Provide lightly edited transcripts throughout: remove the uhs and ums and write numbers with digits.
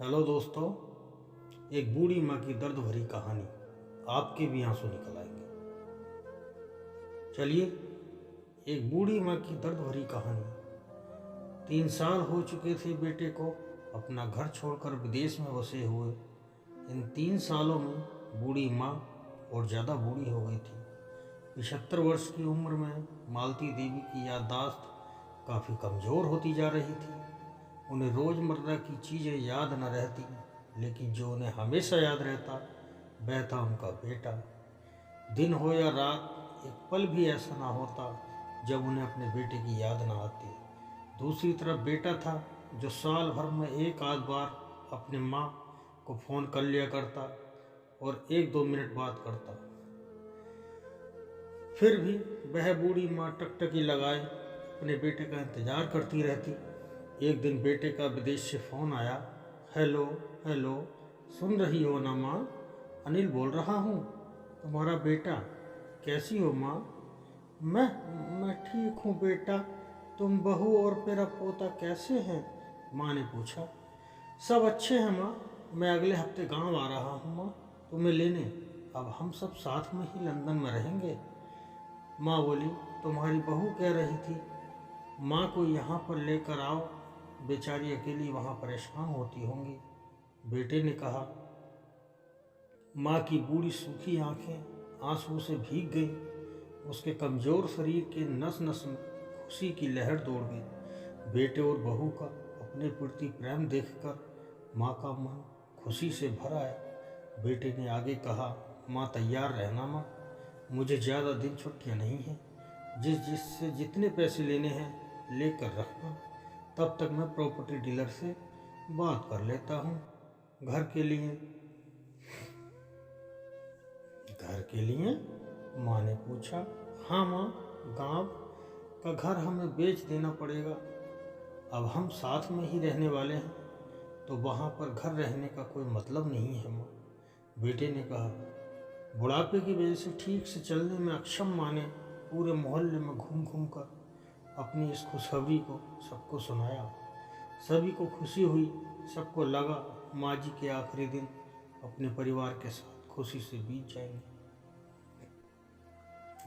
Hello दोस्तों, एक बूढ़ी माँ की दर्द भरी कहानी। आपके भी आंसू निकल आएंगे। चलिए, एक बूढ़ी माँ की दर्द भरी कहानी। 3 साल हो चुके थे बेटे को अपना घर छोड़कर विदेश में बसे हुए। इन 3 सालों में बूढ़ी माँ और ज़्यादा बूढ़ी हो गई थी। 75 वर्ष की उम्र में मालती देवी की याददाश्त काफ़ी कमज़ोर होती जा रही थी। उन्हें रोज़मर्रा की चीज़ें याद न रहती, लेकिन जो उन्हें हमेशा याद रहता वह था उनका बेटा। दिन हो या रात, एक पल भी ऐसा ना होता जब उन्हें अपने बेटे की याद ना आती। दूसरी तरफ बेटा था जो साल भर में एक आध बार अपनी माँ को फ़ोन कर लिया करता और 1-2 मिनट बात करता। फिर भी वह बूढ़ी माँ टकटकी लगाए अपने बेटे का इंतज़ार करती रहती। एक दिन बेटे का विदेश से फ़ोन आया। हेलो हेलो, सुन रही हो ना माँ? अनिल बोल रहा हूँ, तुम्हारा बेटा। कैसी हो माँ? मैं ठीक हूँ बेटा। तुम बहू और मेरा पोता कैसे हैं? माँ ने पूछा। सब अच्छे हैं माँ। मैं अगले हफ्ते गांव आ रहा हूँ माँ, तुम्हें लेने। अब हम सब साथ में ही लंदन में रहेंगे। माँ बोली, तुम्हारी बहू कह रही थी माँ को यहाँ पर लेकर आओ, बेचारी अकेली वहाँ परेशान होती होंगी। बेटे ने कहा। माँ की बूढ़ी सूखी आंखें आंसू से भीग गईं। उसके कमज़ोर शरीर के नस नस में खुशी की लहर दौड़ गई। बेटे और बहू का अपने प्रति प्रेम देखकर माँ का मन खुशी से भर आया। बेटे ने आगे कहा, माँ तैयार रहना माँ, मुझे ज़्यादा दिन छुट्टियाँ नहीं हैं। जिससे जितने पैसे लेने हैं लेकर रखना। तब तक मैं प्रॉपर्टी डीलर से बात कर लेता हूँ। घर के लिए माँ ने पूछा। हाँ माँ, गांव का घर हमें बेच देना पड़ेगा। अब हम साथ में ही रहने वाले हैं, तो वहाँ पर घर रहने का कोई मतलब नहीं है माँ। बेटे ने कहा। बुढ़ापे की वजह से ठीक से चलने में अक्षम माँ ने पूरे मोहल्ले में घूम घूम कर अपनी इस खुशखबरी को सबको सुनाया। सभी को खुशी हुई। सबको लगा माँ जी के आखिरी दिन अपने परिवार के साथ खुशी से बीत जाएंगे।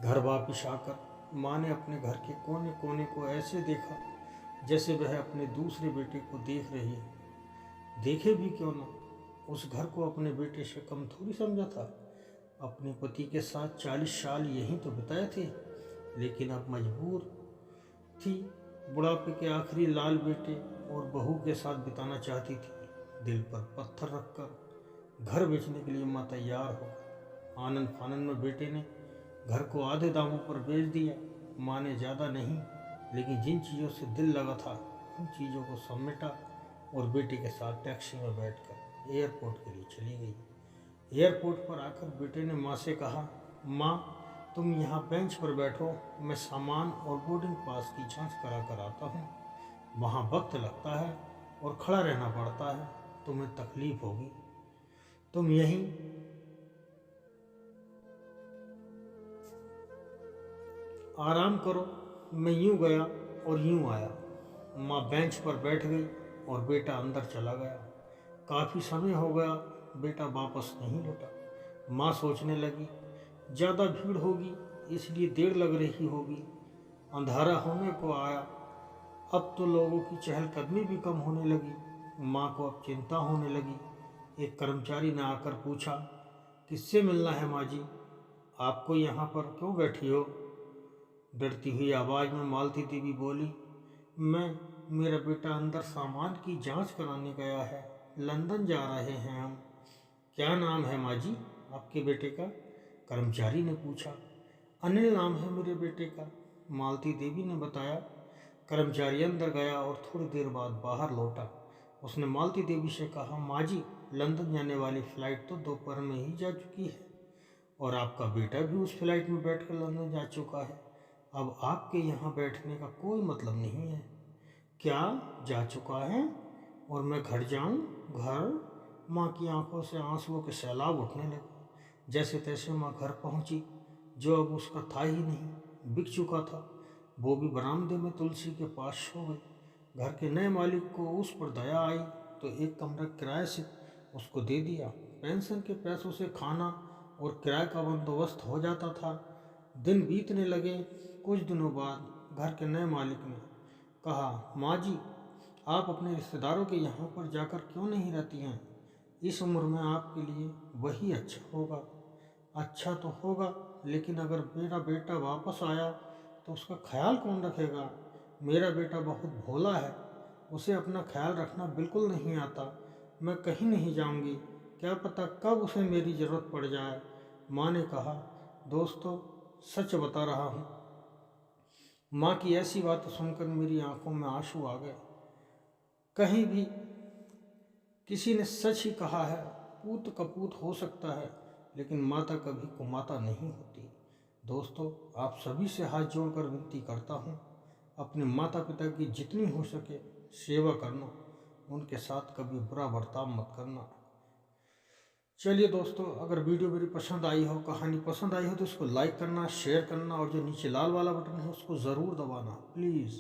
घर वापिस आकर माँ ने अपने घर के कोने कोने को ऐसे देखा जैसे वह अपने दूसरे बेटे को देख रही है। देखे भी क्यों ना, उस घर को अपने बेटे से कम थोड़ी समझा था। अपने पति के साथ 40 साल यहीं तो बिताए थे, लेकिन अब मजबूर थी बुढ़ापे के आखिरी लाल बेटे और बहू के साथ बिताना चाहती थी। दिल पर पत्थर रखकर घर बेचने के लिए माँ तैयार हो। आनंद फानंद में बेटे ने घर को आधे दामों पर बेच दिया। माँ ने ज़्यादा नहीं, लेकिन जिन चीज़ों से दिल लगा था उन चीज़ों को समेटा और बेटे के साथ टैक्सी में बैठकर एयरपोर्ट के लिए चली गई। एयरपोर्ट पर आकर बेटे ने माँ से कहा, माँ तुम यहाँ बेंच पर बैठो, मैं सामान और बोर्डिंग पास की जांच करा कर आता हूँ। वहाँ वक्त लगता है और खड़ा रहना पड़ता है, तुम्हें तकलीफ होगी। तुम यहीं आराम करो। मैं यूँ गया और यूँ आया। माँ बेंच पर बैठ गई और बेटा अंदर चला गया। काफ़ी समय हो गया बेटा वापस नहीं लौटा। माँ सोचने लगी, ज़्यादा भीड़ होगी इसलिए देर लग रही होगी। अंधारा होने को आया। अब तो लोगों की चहलकदमी भी कम होने लगी। माँ को अब चिंता होने लगी। एक कर्मचारी ने आकर पूछा, किससे मिलना है माँ जी? आपको यहाँ पर क्यों बैठी हो? डरती हुई आवाज़ में मालती देवी बोली, मेरा बेटा अंदर सामान की जांच कराने गया है। लंदन जा रहे हैं हम। क्या नाम है माँ जी आपके बेटे का? कर्मचारी ने पूछा। अनिल नाम है मेरे बेटे का, मालती देवी ने बताया। कर्मचारी अंदर गया और थोड़ी देर बाद बाहर लौटा। उसने मालती देवी से कहा, माँ जी लंदन जाने वाली फ़्लाइट तो दोपहर में ही जा चुकी है और आपका बेटा भी उस फ्लाइट में बैठकर लंदन जा चुका है। अब आपके यहाँ बैठने का कोई मतलब नहीं है। क्या जा चुका है और मैं घर जाऊँ? घर? माँ की आंखों से आंसुओं के सैलाब उठने लगे। जैसे तैसे माँ घर पहुँची, जो अब उसका था ही नहीं, बिक चुका था। वो भी बरामदे में तुलसी के पास सो गई। घर के नए मालिक को उस पर दया आई तो एक कमरा किराए से उसको दे दिया। पेंशन के पैसों से खाना और किराए का बंदोबस्त हो जाता था। दिन बीतने लगे। कुछ दिनों बाद घर के नए मालिक ने कहा, माँ जी, आप अपने रिश्तेदारों के यहाँ पर जाकर क्यों नहीं रहती हैं? इस उम्र में आपके लिए वही अच्छा होगा। अच्छा तो होगा, लेकिन अगर मेरा बेटा वापस आया तो उसका ख्याल कौन रखेगा? मेरा बेटा बहुत भोला है, उसे अपना ख्याल रखना बिल्कुल नहीं आता। मैं कहीं नहीं जाऊंगी, क्या पता कब उसे मेरी ज़रूरत पड़ जाए। माँ ने कहा, दोस्तों, सच बता रहा हूँ। माँ की ऐसी बात सुनकर मेरी आंखों में आंसू आ गए। कहीं भी किसी ने सच ही कहा है, पूत कपूत हो सकता है, लेकिन माता कभी कुमाता नहीं होती। दोस्तों, आप सभी से हाथ जोड़कर विनती करता हूँ, अपने माता पिता की जितनी हो सके सेवा करना, उनके साथ कभी बुरा बर्ताव मत करना। चलिए दोस्तों, अगर वीडियो मेरी पसंद आई हो, कहानी पसंद आई हो, तो इसको लाइक करना, शेयर करना और जो नीचे लाल वाला बटन है उसको ज़रूर दबाना प्लीज़।